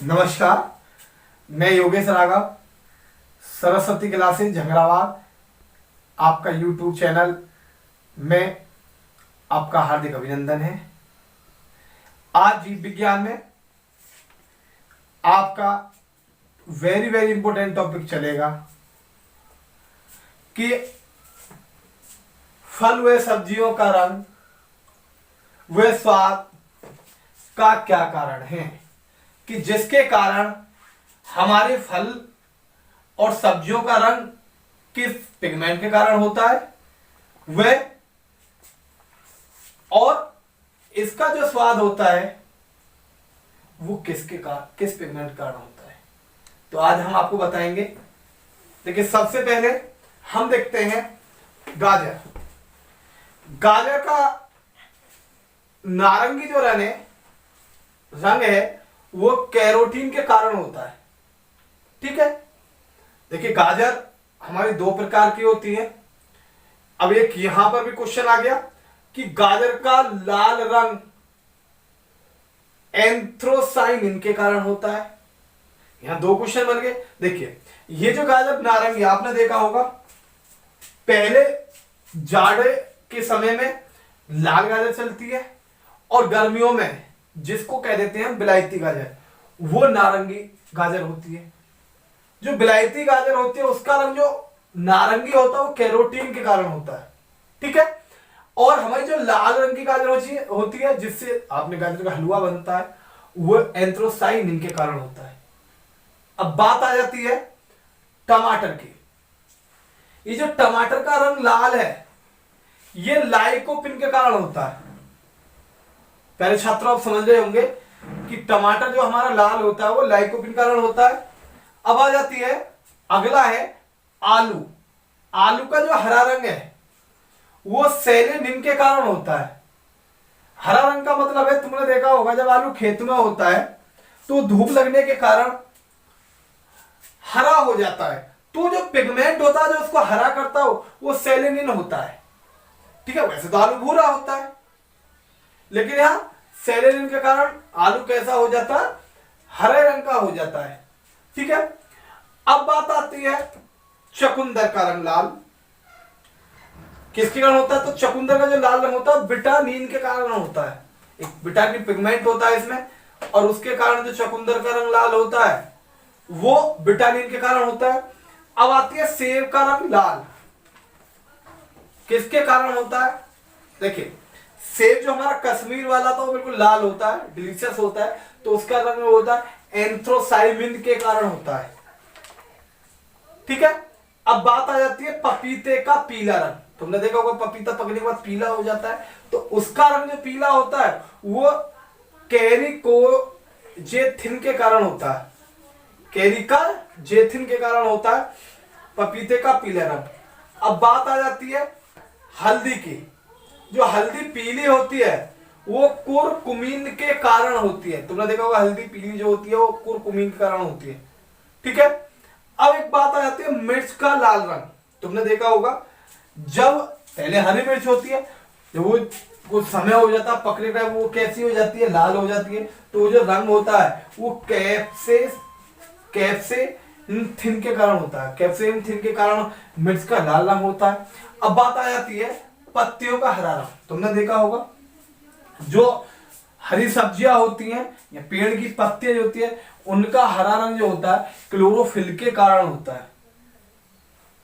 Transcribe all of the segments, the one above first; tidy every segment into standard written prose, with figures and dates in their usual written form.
नमस्कार, मैं योगेश राघव, सरस्वती क्लासेस झंगराबाद, आपका यूट्यूब चैनल में आपका हार्दिक अभिनंदन है। आज जीव विज्ञान में आपका वेरी वेरी इंपॉर्टेंट टॉपिक चलेगा कि फल व सब्जियों का रंग व स्वाद का क्या कारण है, कि जिसके कारण हमारे फल और सब्जियों का रंग किस पिगमेंट के कारण होता है वह, और इसका जो स्वाद होता है वो किस पिगमेंट के कारण होता है। तो आज हम आपको बताएंगे। देखिए, सबसे पहले हम देखते हैं गाजर। गाजर का नारंगी जो रंग है वो कैरोटीन के कारण होता है। ठीक है, देखिए गाजर हमारी दो प्रकार की होती है। अब एक यहां पर भी क्वेश्चन आ गया कि गाजर का लाल रंग एंथ्रोसाइनिन के कारण होता है। यहां दो क्वेश्चन बन गए। देखिए, ये जो गाजर नारंगी आपने देखा होगा, पहले जाड़े के समय में लाल गाजर चलती है और गर्मियों में जिसको कह देते हैं बिलायती गाजर, वो नारंगी गाजर होती है। जो बिलायती गाजर होती है उसका रंग जो नारंगी होता है वो कैरोटीन के कारण होता है। ठीक है, और हमारी जो लाल रंग की गाजर होती है जिससे आपने गाजर का हलवा बनता है, वो एंथ्रोसाइनिन के कारण होता है। अब बात आ जाती है टमाटर की। ये जो टमाटर का रंग लाल है ये लाइकोपिन के कारण होता है। पहले छात्र आप समझ रहे होंगे कि टमाटर जो हमारा लाल होता है वो लाइकोपिन कारण होता है। अब आ जाती है, अगला है आलू। आलू का जो हरा रंग है वो सेलेनिन के कारण होता है। हरा रंग का मतलब है, तुमने देखा होगा जब आलू खेत में होता है तो धूप लगने के कारण हरा हो जाता है, तो जो पिगमेंट होता है जो उसको हरा करता हो वो सेलेनिन होता है। ठीक है, वैसे तो आलू भूरा होता है, लेकिन यहां सेलेनिन के कारण आलू कैसा हो जाता है, हरे रंग का हो जाता है। ठीक है, अब बात आती है चुकंदर का रंग लाल किसके कारण होता है। तो चुकंदर का जो लाल रंग होता है विटामिन के कारण होता है। एक विटामिन पिगमेंट होता है इसमें, और उसके कारण जो चुकंदर का रंग लाल होता है वो विटामिन के कारण होता है। अब आती है सेब का रंग लाल, किसके कारण होता है। देखिए, सेब जो हमारा कश्मीर वाला था वो बिल्कुल लाल होता है, डिलीशियस होता है, तो उसका रंग होता है एंथ्रोसाइनिन के कारण होता है। ठीक है, अब बात आ जाती है पपीते का पीला रंग। तुमने देखा होगा पपीता पकने के बाद पीला हो जाता है, तो उसका रंग जो पीला होता है वो कैरिकोजेथिन के कारण होता है। कैरिकोजेथिन के कारण होता है पपीते का पीला रंग। अब बात आ जाती है हल्दी की। जो हल्दी पीली होती है वो कुरकुमीन के कारण होती है। तुमने देखा होगा हल्दी पीली जो होती है वो कुरकुमीन के कारण होती है। ठीक है, अब एक बात आ जाती है मिर्च का लाल रंग। तुमने देखा होगा जब पहले हरी मिर्च होती है, जब वो कुछ समय हो जाता है पकने का, वो कैसी हो जाती है, लाल हो जाती है, तो वो जो रंग होता है वो कैप्सेसिन के कारण होता है। कैप्सेसिन के कारण मिर्च का लाल रंग होता है। अब बात आ जाती है पत्तियों का हरा रंग। तुमने देखा होगा जो हरी सब्जियां होती हैं या पेड़ की पत्तियां जो होती है उनका हरा रंग जो होता है क्लोरोफिल के कारण होता है।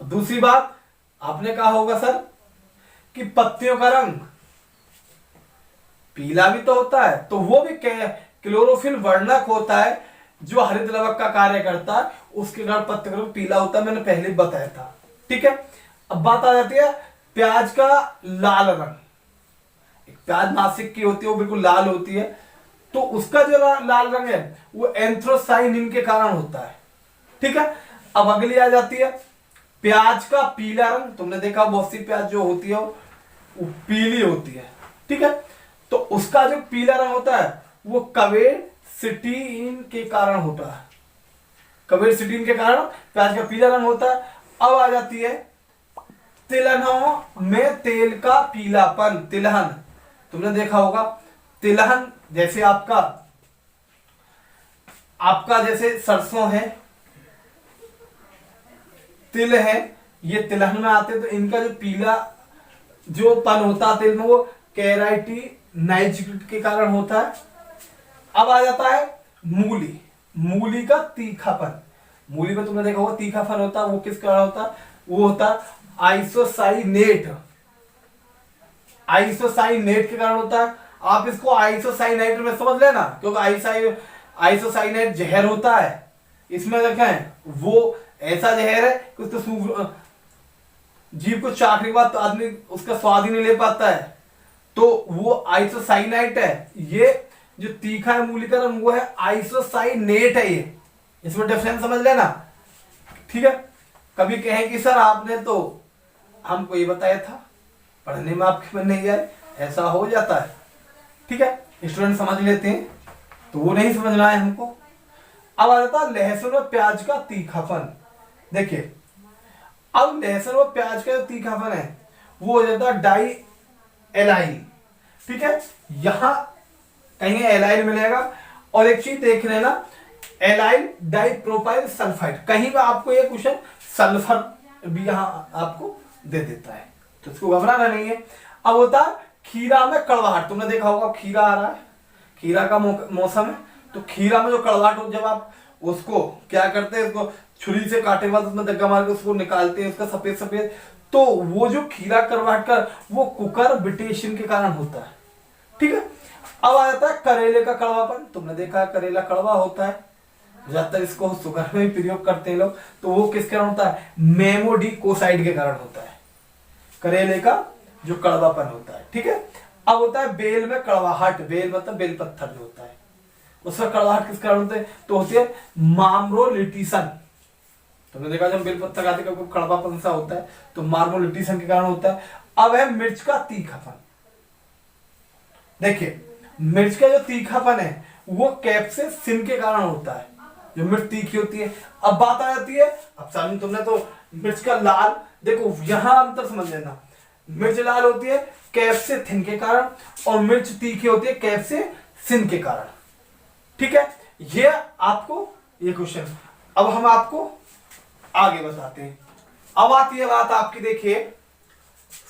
दूसरी बात आपने कहा होगा सर कि पत्तियों का रंग पीला भी तो होता है, तो वो भी क्लोरोफिल वर्णक होता है जो हरित लवक का कार्य करता है, उसके कारण पत्ते का रंग पीला होता है, मैंने पहले बताया था। ठीक है, अब बात आ जाती है प्याज का लाल रंग। एक प्याज नासिक की होती है वो बिल्कुल लाल होती है, तो उसका जो लाल रंग है वो एंथ्रोसाइनिन के कारण होता है। ठीक है, अब अगली आ जाती है प्याज का पीला रंग। तुमने देखा बहुत सी प्याज जो होती है वो पीली होती है। ठीक है, तो उसका जो पीला रंग होता है वो क्वेरसेटिन के कारण होता है। क्वेरसेटिन के कारण प्याज का पीला रंग होता है। अब आ जाती है तिलहनों में तेल का पीलापन। तिलहन तुमने देखा होगा, तिलहन जैसे आपका आपका जैसे सरसों है, तिल है, ये तिलहन में आते हैं, तो इनका जो पीला जो पन होता है तिल में, वो कैराइटिनाइज के कारण होता है। अब आ जाता है मूली। मूली का तीखापन, मूली में तुमने देखा होगा तीखापन होता है, वो किस कारण होता है? वो होता है आइसोसाइनेट, आइसोसाइनेट के कारण होता है। आप इसको आइसोसाइनेट में समझ लेना, क्योंकि आइसोसाइनेट जहर होता है। इसमें देखें वो ऐसा जहर है कि उसको जीभ को चाटने के बाद तो आदमी उसका स्वाद ही नहीं ले पाता है, तो वो आइसोसाइनाइट है। ये जो तीखा है मूली का रंग, वो है आइसोसाइनेट है। ये इसमें डिफरेंस समझ लेना, ठीक है। कभी कहें कि सर आपने तो हमको ये बताया था, पढ़ने में आपके मन नहीं आए, ऐसा हो जाता है, ठीक है। स्टूडेंट समझ लेते हैं, तो वो नहीं समझना है हमको। अब आ जाता है लहसुन और प्याज का तीखापन। देखिए, अब लहसुन और प्याज का जो तीखापन है वो हो जाता है डाई एलाइल, ठीक है। यहां कहीं एलाइल मिलेगा, और एक चीज देख लेना, एलाइल डाइप्रोपाइल सल्फाइड, कहीं पर आपको ये क्वेश्चन सल्फर भी यहां आपको दे देता है, तो इसको घबराना नहीं है। अब होता है खीरा में कड़वाहट। तुमने देखा होगा खीरा आ रहा है, खीरा का मौसम है, तो खीरा में जो कड़वाहट हो, जब आप उसको क्या करते हैं, उसको छुरी से काटे बाद उसमें धक्का मार के उसको निकालते हैं, उसका सफेद सफेद, तो वो जो खीरा कड़वाहट का वो कुकरबिटेशन के कारण होता है, ठीक है। अब आ जाता है करेले का कड़वापन। तुमने देखा है करेला कड़वा होता है, ज्यादातर इसको शुगर में भी प्रयोग करते हैं लोग, तो वो किस कारण होता है? मेमोडिकोसाइड के कारण होता है, करेले का जो कड़वापन होता है, ठीक है। अब होता है बेल में कड़वाहट। बेल मतलब बेल पत्थर जो होता है, उसका कड़वाहट किस कारण होता है? तो होती है मार्मोलिटिसन। तुमने देखा जब बेल पत्थर खाते हैं कड़वापन सा होता है, तो मार्मोलिटिसन के कारण होता है। अब है मिर्च का तीखापन। देखिए, मिर्च का जो तीखापन है वो कैप्सेसिन के कारण होता है, जो मिर्च तीखी होती है। अब बात आ जाती है, अब सामने तुमने तो मिर्च का लाल, देखो यहां अंतर समझ लेना, मिर्च लाल होती है कैप्सेसिन के कारण, और मिर्च तीखी होती है कैप्सेसिन के कारण, ठीक है। ये आपको ये क्वेश्चन, अब हम आपको आगे बताते हैं। अब आती है बात आपकी, देखिए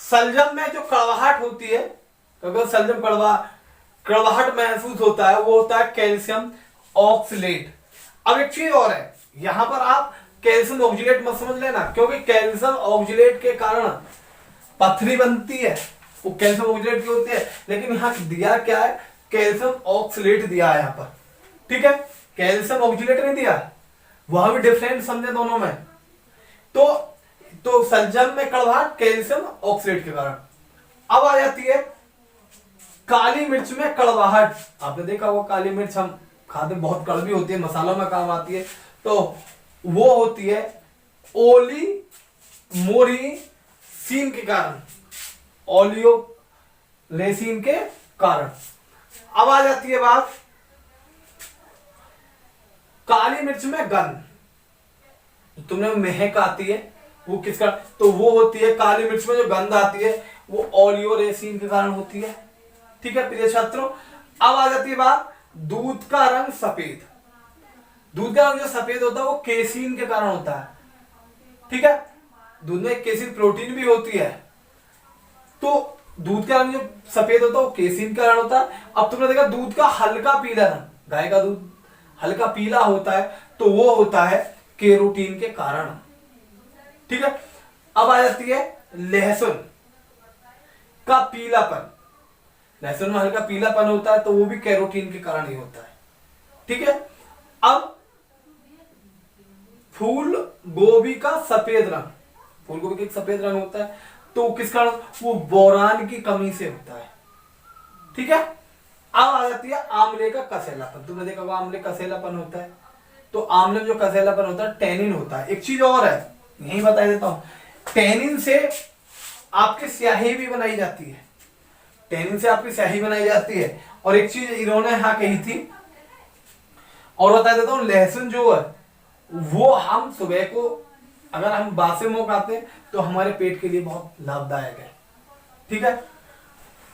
सलजम में जो कड़वाहट होती है, क्योंकि सलजम कड़वाहट महसूस होता है, वो होता है कैल्शियम ऑक्सलेट। अब एक चीज और है, यहां पर आप कैल्शियम ऑक्सलेट मत समझ लेना, क्योंकि कैल्शियम ऑक्सलेट के कारण पथरी बनती है, वो कैल्शियम ऑक्सलेट की होती है, लेकिन यहां दिया क्या है? कैल्शियम ऑक्सलेट दिया है यहां पर, ठीक है। कैल्शियम ऑक्सलेट नहीं दिया, वहां भी डिफरेंट समझे दोनों में। तो सलजम में कड़वाहट कैल्शियम ऑक्सलेट के कारण। अब आ जाती है काली मिर्च में कड़वाहट। आपने देखा होगा काली मिर्च हम खाते, बहुत कड़वी होती है, मसालों में काम आती है, तो वो होती है ओली मोरिसीन के कारण, ओलियो लेसिन के कारण। अब आ जाती है बात काली मिर्च में गंध। तुमने महक आती है, वो किसका? तो वो होती है काली मिर्च में जो गंध आती है वो ओलियोरेसिन के कारण होती है, ठीक है प्रिय छात्रों। अब आ जाती है बात दूध का रंग सफेद। दूध का रंग जो सफेद होता है वो केसीन के कारण होता है, ठीक है। दूध में केसीन प्रोटीन भी होती है, तो दूध का रंग जो सफेद होता है वो केसीन के कारण होता है। अब तुमने देखा दूध का हल्का पीला रंग, गाय का दूध हल्का पीला होता है, तो वो होता है केरोटीन के कारण, ठीक है। अब आ जाती है लहसुन का पीलापन। लहसुन में हल्का पीलापन होता है, तो वो भी कैरोटीन के कारण ही होता है, ठीक है। अब फूल गोभी का सफेद रंग, फूल गोभी का सफेद रंग होता है, तो किस कारण? वो बोरान की कमी से होता है, ठीक है। अब आ जाती है आंवले का कसेलापन। तुमने देखा होगा आंवले कसेलापन होता है, तो आंवले में जो कसेलापन होता है टैनिन होता है। एक चीज और है, यही बता देता हूं, टैनिन से आपकी स्याही भी बनाई जाती है, टैनिन से आपकी स्याही बनाई जाती है। और एक चीज इन्होंने यहां कही थी और बता देता हूं, लहसुन जो है वो हम सुबह को अगर हम बासे मुंह खाते हैं तो हमारे पेट के लिए बहुत लाभदायक है, ठीक है।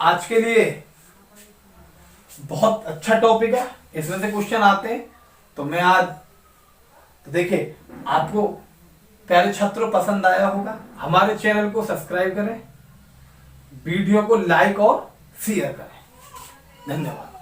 आज के लिए बहुत अच्छा टॉपिक है, इसमें से क्वेश्चन आते हैं, तो मैं आज तो देखिए आपको प्यारे छात्रों पसंद आया होगा। हमारे चैनल को सब्सक्राइब करें, वीडियो को लाइक और शेयर करें। धन्यवाद।